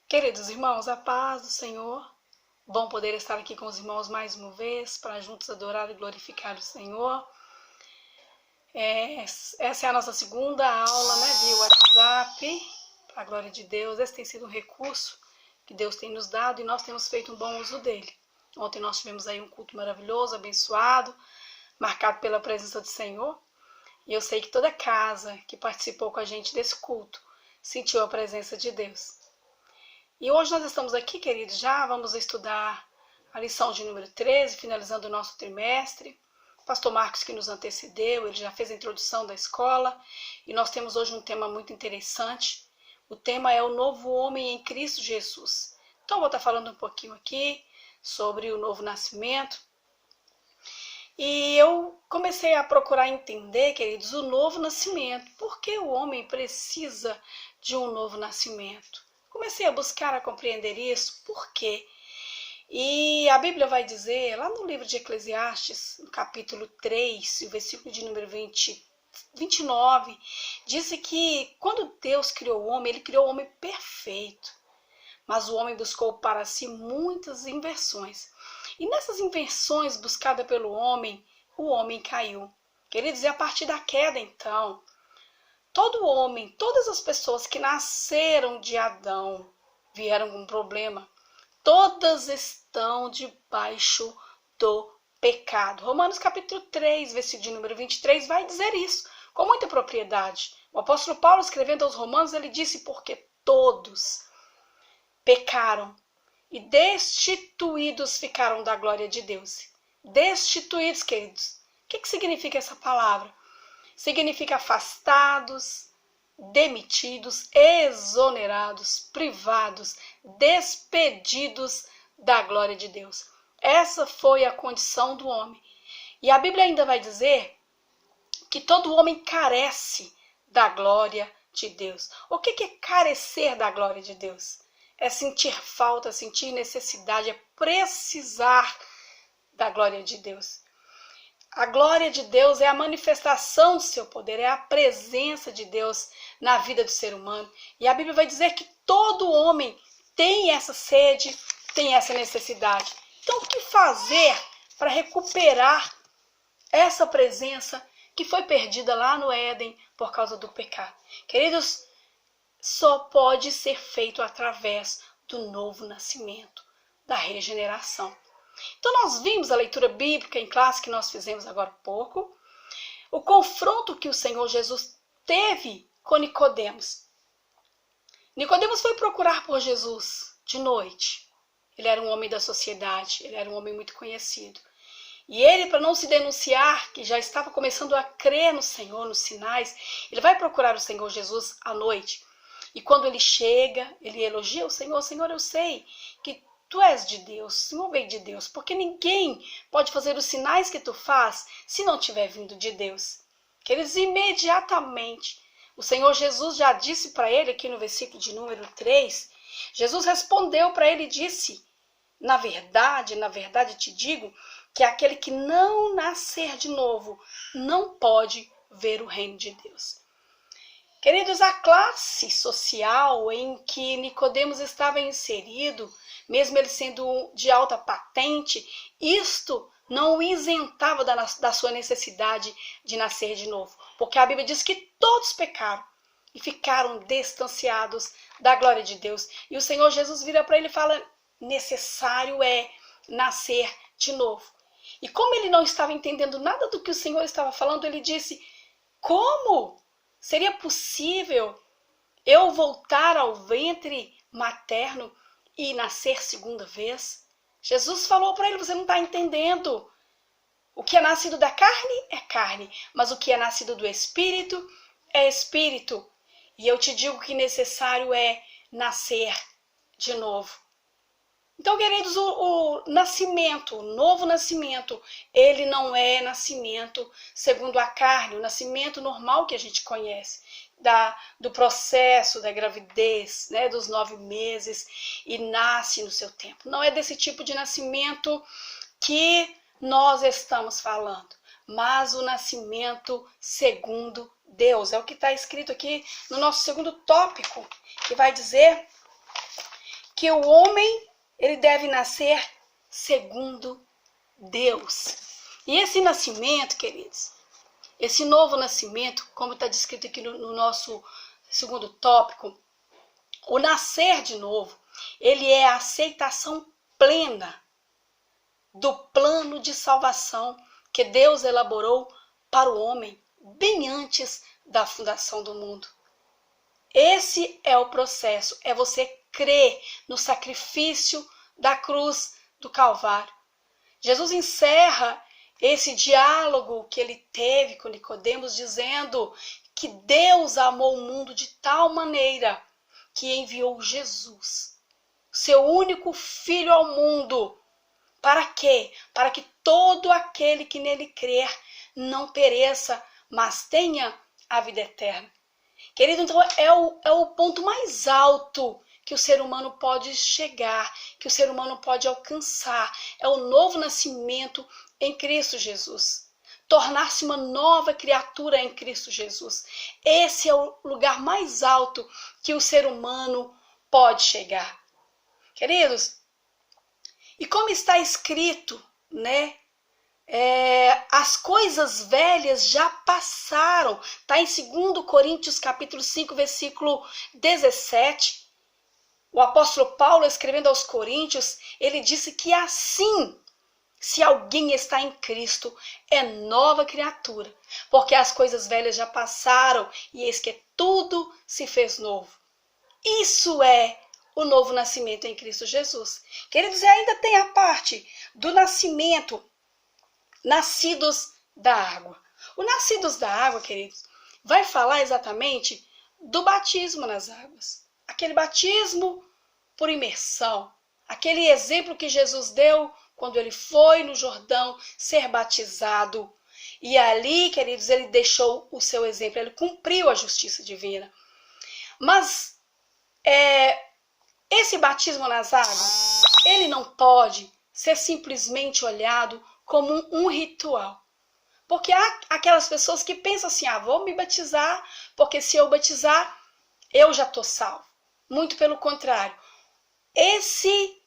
Queridos irmãos, a paz do Senhor. Bom poder estar aqui com os irmãos mais uma vez, para juntos adorar e glorificar o Senhor. Essa é a nossa segunda aula, via WhatsApp, para a glória de Deus. Esse tem sido um recurso que Deus tem nos dado e nós temos feito um bom uso dele. Ontem nós tivemos aí um culto maravilhoso, abençoado, marcado pela presença do Senhor. E eu sei que toda casa que participou com a gente desse culto sentiu a presença de Deus. E hoje nós estamos aqui, queridos, já vamos estudar a lição de número 13, finalizando o nosso trimestre. O pastor Marcos, que nos antecedeu, ele já fez a introdução da escola. E nós temos hoje um tema muito interessante. O tema é o novo homem em Cristo Jesus. Então eu vou estar falando um pouquinho aqui sobre o novo nascimento. E eu comecei a procurar entender, queridos, o novo nascimento. Por que o homem precisa de um novo nascimento? Comecei a buscar, a compreender isso, por quê? E a Bíblia vai dizer, lá no livro de Eclesiastes, no capítulo 3, o versículo de número 29, diz que quando Deus criou o homem, ele criou o homem perfeito. Mas o homem buscou para si muitas inversões. E nessas inversões buscadas pelo homem, o homem caiu. Queridos, e a partir da queda, então, todo homem, todas as pessoas que nasceram de Adão vieram com um problema. Todas estão debaixo do pecado. Romanos capítulo 3, versículo de número 23 vai dizer isso com muita propriedade. O apóstolo Paulo, escrevendo aos Romanos, ele disse: porque todos pecaram e destituídos ficaram da glória de Deus. Destituídos, queridos. O que significa essa palavra? Significa afastados, demitidos, exonerados, privados, despedidos da glória de Deus. Essa foi a condição do homem. E a Bíblia ainda vai dizer que todo homem carece da glória de Deus. O que é carecer da glória de Deus? É sentir falta, sentir necessidade, é precisar da glória de Deus. A glória de Deus é a manifestação do seu poder, é a presença de Deus na vida do ser humano. E a Bíblia vai dizer que todo homem tem essa sede, tem essa necessidade. Então, o que fazer para recuperar essa presença que foi perdida lá no Éden por causa do pecado? Queridos, só pode ser feito através do novo nascimento, da regeneração. Então nós vimos a leitura bíblica em classe que nós fizemos agora há pouco, o confronto que o Senhor Jesus teve com Nicodemos. Nicodemos foi procurar por Jesus de noite. Ele era um homem da sociedade, ele era um homem muito conhecido. E ele, para não se denunciar, que já estava começando a crer no Senhor, nos sinais, ele vai procurar o Senhor Jesus à noite. E quando ele chega, ele elogia o Senhor: Senhor, eu sei que Tu és de Deus, Senhor veio de Deus, porque ninguém pode fazer os sinais que Tu faz se não tiver vindo de Deus. Queridos, imediatamente, o Senhor Jesus já disse para ele, aqui no versículo de número 3, Jesus respondeu para ele e disse: na verdade te digo, que aquele que não nascer de novo não pode ver o reino de Deus. Queridos, a classe social em que Nicodemos estava inserido, mesmo ele sendo de alta patente, isto não o isentava da sua necessidade de nascer de novo. Porque a Bíblia diz que todos pecaram e ficaram distanciados da glória de Deus. E o Senhor Jesus vira para ele e fala: necessário é nascer de novo. E como ele não estava entendendo nada do que o Senhor estava falando, ele disse: como seria possível eu voltar ao ventre materno e nascer segunda vez? Jesus falou para ele: você não está entendendo. O que é nascido da carne é carne, mas o que é nascido do Espírito é Espírito. E eu te digo que necessário é nascer de novo. Então, queridos, o nascimento, o novo nascimento, ele não é nascimento segundo a carne, o nascimento normal que a gente conhece, do processo da gravidez, dos 9 meses, e nasce no seu tempo. Não é desse tipo de nascimento que nós estamos falando, mas o nascimento segundo Deus. É o que está escrito aqui no nosso segundo tópico, que vai dizer que o homem ele deve nascer segundo Deus. E esse nascimento, queridos, esse novo nascimento, como está descrito aqui no nosso segundo tópico, o nascer de novo, ele é a aceitação plena do plano de salvação que Deus elaborou para o homem bem antes da fundação do mundo. Esse é o processo, é você crer no sacrifício da cruz do Calvário. Jesus encerra esse diálogo que ele teve com Nicodemos, dizendo que Deus amou o mundo de tal maneira que enviou Jesus, seu único filho ao mundo. Para quê? Para que todo aquele que nele crer não pereça, mas tenha a vida eterna. Querido, então é o ponto mais alto que o ser humano pode chegar, que o ser humano pode alcançar. É o novo nascimento em Cristo Jesus. Tornar-se uma nova criatura em Cristo Jesus. Esse é o lugar mais alto que o ser humano pode chegar. Queridos, e como está escrito, né? As coisas velhas já passaram. Está em 2 Coríntios capítulo 5, versículo 17. O apóstolo Paulo, escrevendo aos Coríntios, ele disse que assim, se alguém está em Cristo, é nova criatura, porque as coisas velhas já passaram e eis que tudo se fez novo. Isso é o novo nascimento em Cristo Jesus. Queridos, e ainda tem a parte do nascimento, nascidos da água. O nascidos da água, queridos, vai falar exatamente do batismo nas águas. Aquele batismo por imersão, aquele exemplo que Jesus deu quando ele foi no Jordão ser batizado. E ali, queridos, ele deixou o seu exemplo, ele cumpriu a justiça divina. Mas esse batismo nas águas, ele não pode ser simplesmente olhado como um ritual. Porque há aquelas pessoas que pensam assim, vou me batizar, porque se eu batizar, eu já estou salvo. Muito pelo contrário. Esse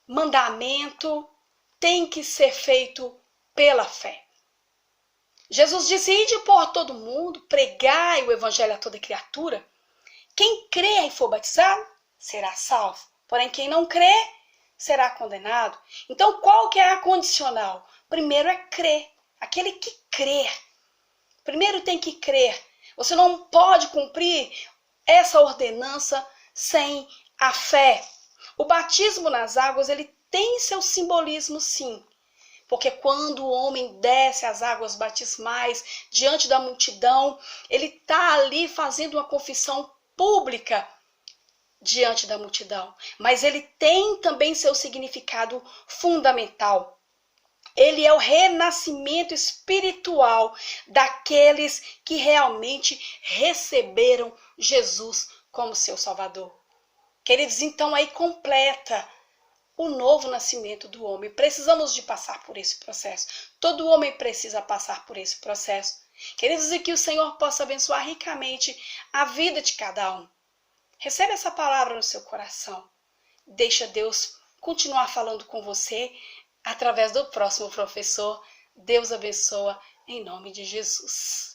mandamento tem que ser feito pela fé. Jesus disse, ide por todo mundo, pregai o evangelho a toda criatura. Quem crer e for batizado, será salvo. Porém, quem não crer, será condenado. Então, qual que é a condicional? Primeiro é crer. Aquele que crer. Primeiro tem que crer. Você não pode cumprir essa ordenança sem a fé. O batismo nas águas, ele tem seu simbolismo, sim. Porque quando o homem desce as águas batismais diante da multidão, ele está ali fazendo uma confissão pública diante da multidão. Mas ele tem também seu significado fundamental. Ele é o renascimento espiritual daqueles que realmente receberam Jesus como seu Salvador. Queridos, então aí completa o novo nascimento do homem. Precisamos de passar por esse processo. Todo homem precisa passar por esse processo. Queridos, e que o Senhor possa abençoar ricamente a vida de cada um. Recebe essa palavra no seu coração. Deixa Deus continuar falando com você através do próximo professor. Deus abençoa em nome de Jesus.